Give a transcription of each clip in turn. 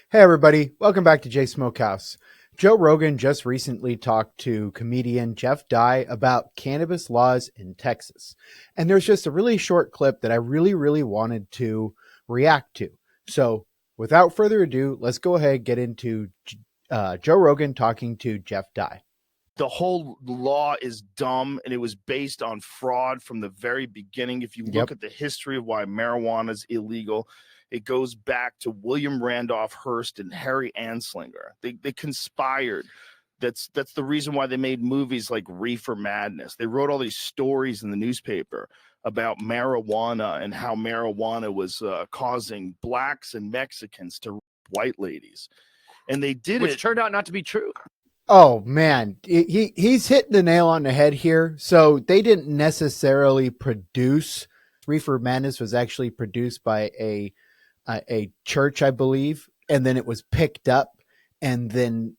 Hey everybody, welcome back to Jay Smokehouse. Joe Rogan just recently talked to comedian Jeff Dye about cannabis laws in Texas. And there's just a really short clip that I really wanted to react to. So without further ado, let's go ahead and get into Joe Rogan talking to Jeff Dye. The whole law is dumb, and it was based on fraud from the very beginning. If you look at the history of why marijuana is illegal, it goes back to William Randolph Hearst and Harry Anslinger. They conspired. That's the reason why they made movies like Reefer Madness. They wrote all these stories in the newspaper about marijuana and how marijuana was causing blacks and Mexicans to rape white ladies. And they did Which turned out not to be true. Oh man, he's hitting the nail on the head here. So they didn't necessarily produce. Reefer Madness was actually produced by a church, I believe, and then it was picked up and then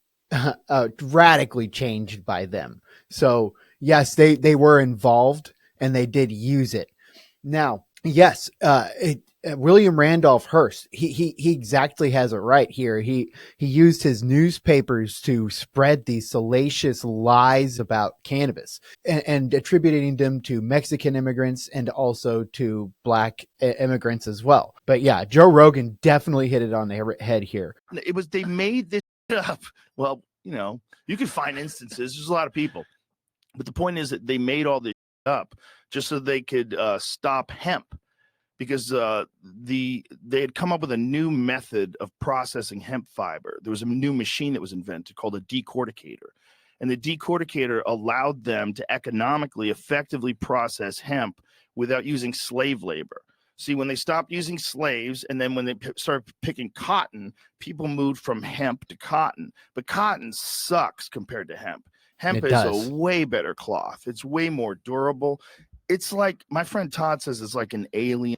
radically changed by them. So yes, they were involved and they did use it. Now, yes, William Randolph Hearst, he exactly has it right here. He used his newspapers to spread these salacious lies about cannabis and attributing them to Mexican immigrants and also to black immigrants as well. But yeah, Joe Rogan definitely hit it on the head here. They made this up. Well, you can find instances. There's a lot of people. But the point is that they made all this up just so they could stop hemp. Because they had come up with a new method of processing hemp fiber. There was a new machine that was invented called a decorticator. And the decorticator allowed them to economically, effectively process hemp without using slave labor. See, when they stopped using slaves and then when they started picking cotton, people moved from hemp to cotton. But cotton sucks compared to hemp. Hemp is a way better cloth. It's way more durable. It's like, my friend Todd says, it's like an alien.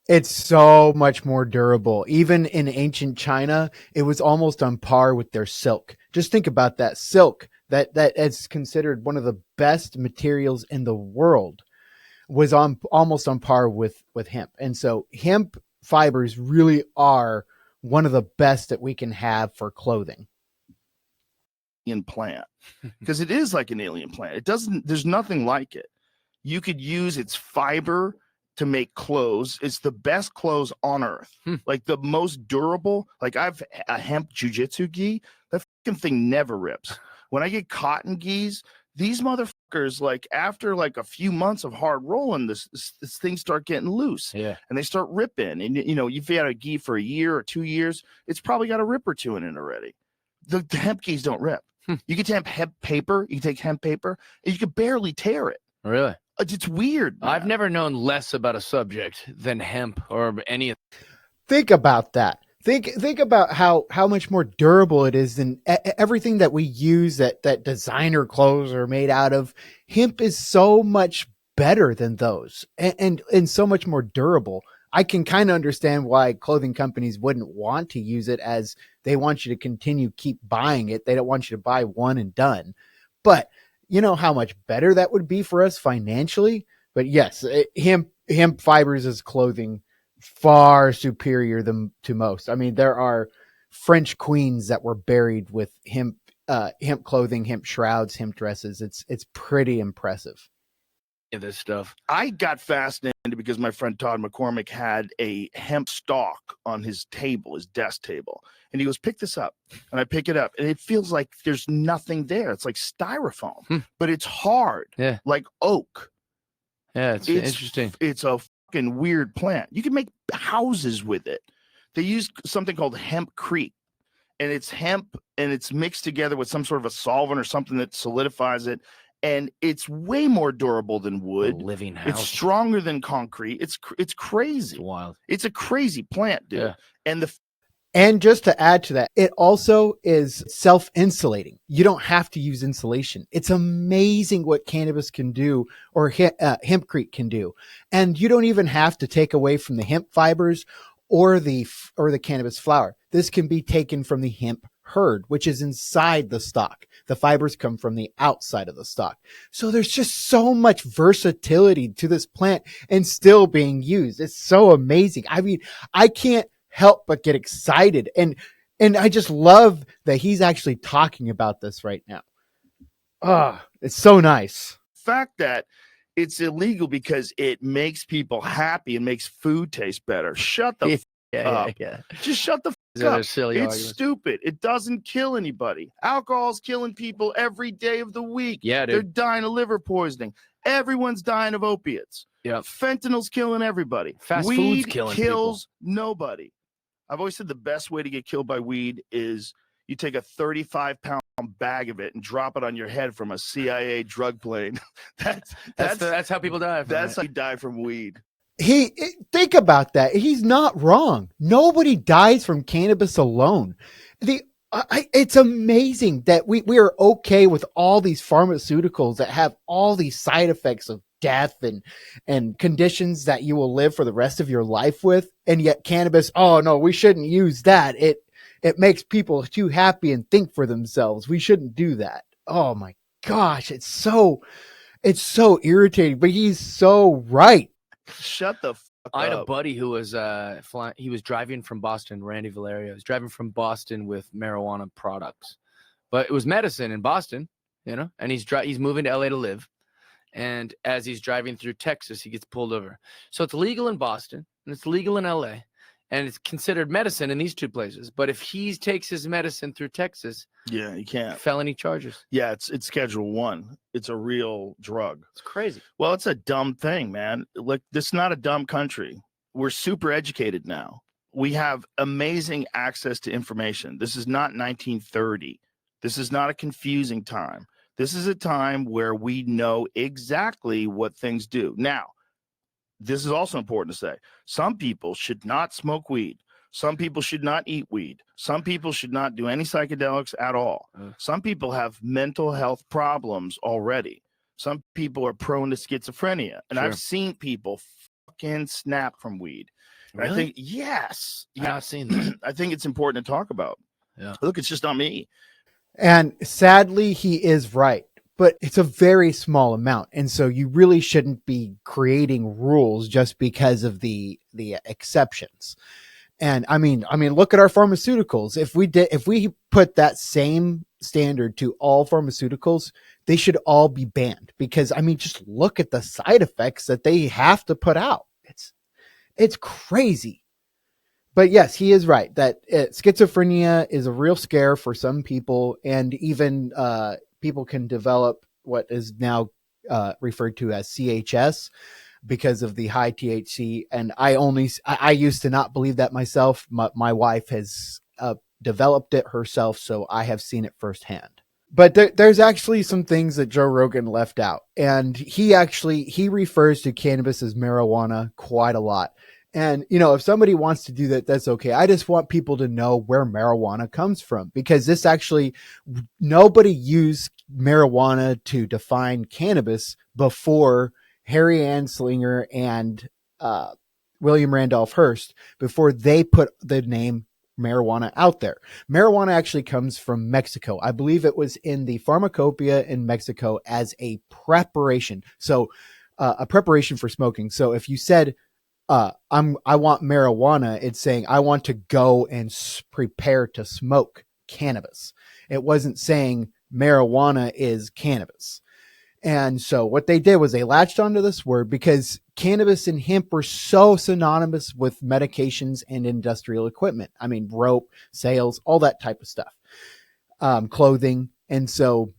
It's so much more durable. Even in ancient China, it was almost on par with their silk. Just think about that silk that is considered one of the best materials in the world was almost on par with hemp. And so hemp fibers really are one of the best that we can have for clothing. Plant, because it is like an alien plant. There's nothing like it. You could use its fiber to make clothes. It's the best clothes on earth. Like the most durable. Like I've a hemp jujitsu gi. That fucking thing never rips. When I get cotton gis, these motherfuckers, like after like a few months of hard rolling, this things start getting loose. Yeah. And they start ripping. And you've had a gi for a year or 2 years, it's probably got a rip or two in it already. The hemp gis don't rip. You can take hemp paper, and you can barely tear it. Really? It's weird, man. I've never known less about a subject than hemp or any. Think about that. Think about how much more durable it is than everything that we use that designer clothes are made out of. Hemp is so much better than those and so much more durable. I can kind of understand why clothing companies wouldn't want to use it, as they want you to keep buying it. They don't want you to buy one and done. But you know how much better that would be for us financially. But yes, hemp fibers as clothing far superior to most. I mean, there are French queens that were buried with hemp clothing, hemp shrouds, hemp dresses. It's pretty impressive. This stuff. I got fascinated because my friend Todd McCormick had a hemp stalk on his table, his desk table. And he goes, pick this up. And I pick it up. And it feels like there's nothing there. It's like styrofoam, but it's hard, like oak. Yeah, it's interesting. It's a fucking weird plant. You can make houses with it. They use something called Hempcrete. And it's hemp, and it's mixed together with some sort of a solvent or something that solidifies it. And it's way more durable than wood. A living house. It's stronger than concrete. It's crazy. It's wild. It's a crazy plant, dude. Yeah. And just to add to that, it also is self-insulating. You don't have to use insulation. It's amazing what cannabis can do, or hempcrete can do. And you don't even have to take away from the hemp fibers or the cannabis flower. This can be taken from the hemp hurd, which is inside the stalk. The fibers come from the outside of the stalk. So there's just so much versatility to this plant and still being used. It's so amazing. I mean, I can't help but get excited. And I just love that he's actually talking about this right now. It's so nice. Fact that it's illegal because it makes people happy and makes food taste better. Shut the up. Just shut the up. Silly It's arguments. stupid. It doesn't kill anybody. Alcohol's killing people every day of the week. Yeah, dude. They're dying of liver poisoning. Everyone's dying of opiates. Yep. Fentanyl's killing everybody. Fast Weed food's killing kills nobody. I've always said the best way to get killed by weed is you take a 35-pound bag of it and drop it on your head from a CIA drug plane. That's how people die. That's how you die from weed. Think about that. He's not wrong. Nobody dies from cannabis alone. It's amazing that we are okay with all these pharmaceuticals that have all these side effects of death and conditions that you will live for the rest of your life with. And yet cannabis, oh no, we shouldn't use that. It makes people too happy and think for themselves. We shouldn't do that. Oh my gosh. It's so irritating, but he's so right. Shut the fuck up. I had a buddy who was he was driving from Boston, Randy Valerio. He's driving from Boston with marijuana products, but it was medicine in Boston, and he's moving to LA to live. And as he's driving through Texas, he gets pulled over. So it's legal in Boston and it's legal in LA, and it's considered medicine in these two places. But if he takes his medicine through Texas, yeah, you can't. Felony charges. Yeah, it's Schedule 1. It's a real drug. It's crazy. Well, it's a dumb thing, man. Like, this is not a dumb country. We're super educated now. We have amazing access to information. This is not 1930. This is not a confusing time. This is a time where we know exactly what things do. Now, this is also important to say. Some people should not smoke weed. Some people should not eat weed. Some people should not do any psychedelics at all. Some people have mental health problems already. Some people are prone to schizophrenia. And I've seen people fucking snap from weed. Really? I think, yes. I've not seen that. I think it's important to talk about. Yeah. Look, it's just not me. And sadly, he is right, but it's a very small amount. And so you really shouldn't be creating rules just because of the exceptions. And I mean, look at our pharmaceuticals. If we put that same standard to all pharmaceuticals, they should all be banned, because just look at the side effects that they have to put out. It's crazy. But yes, he is right that schizophrenia is a real scare for some people, and even people can develop what is now referred to as CHS because of the high THC. And I used to not believe that myself. My wife has developed it herself, so I have seen it firsthand. But there's actually some things that Joe Rogan left out, and he refers to cannabis as marijuana quite a lot. And, if somebody wants to do that, that's okay. I just want people to know where marijuana comes from, because this actually, nobody used marijuana to define cannabis before Harry Anslinger and William Randolph Hearst, before they put the name marijuana out there. Marijuana actually comes from Mexico. I believe it was in the pharmacopoeia in Mexico as a preparation. So a preparation for smoking. So if you said, I want marijuana, it's saying I want to go and prepare to smoke cannabis. It wasn't saying marijuana is cannabis. And so what they did was they latched onto this word because cannabis and hemp were so synonymous with medications and industrial equipment. Rope, sails, all that type of stuff, clothing. And so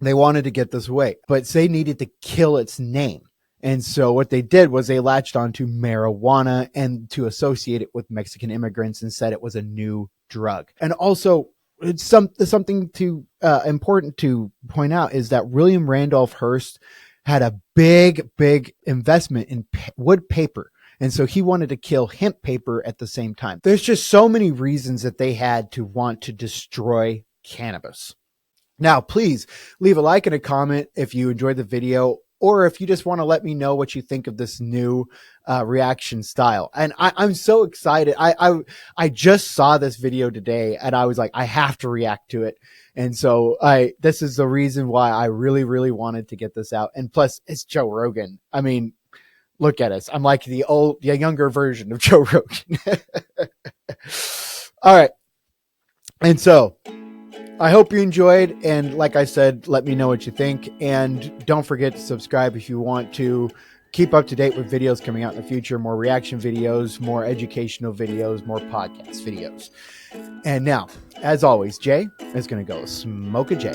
they wanted to get this away, but they needed to kill its name. And so what they did was they latched onto marijuana and to associate it with Mexican immigrants and said it was a new drug. And also, it's something important to point out is that William Randolph Hearst had a big investment in wood paper. And so he wanted to kill hemp paper at the same time. There's just so many reasons that they had to want to destroy cannabis. Now, please leave a like and a comment if you enjoyed the video, or if you just want to let me know what you think of this new reaction style. And I'm so excited. I just saw this video today and I was like, I have to react to it. And so this is the reason why I really, really wanted to get this out. And plus it's Joe Rogan. look at us. I'm like the younger version of Joe Rogan. All right. And so I hope you enjoyed. And like I said, let me know what you think. And don't forget to subscribe if you want to keep up to date with videos coming out in the future, more reaction videos, more educational videos, more podcast videos. And now, as always, Jay is going to go smoke a J.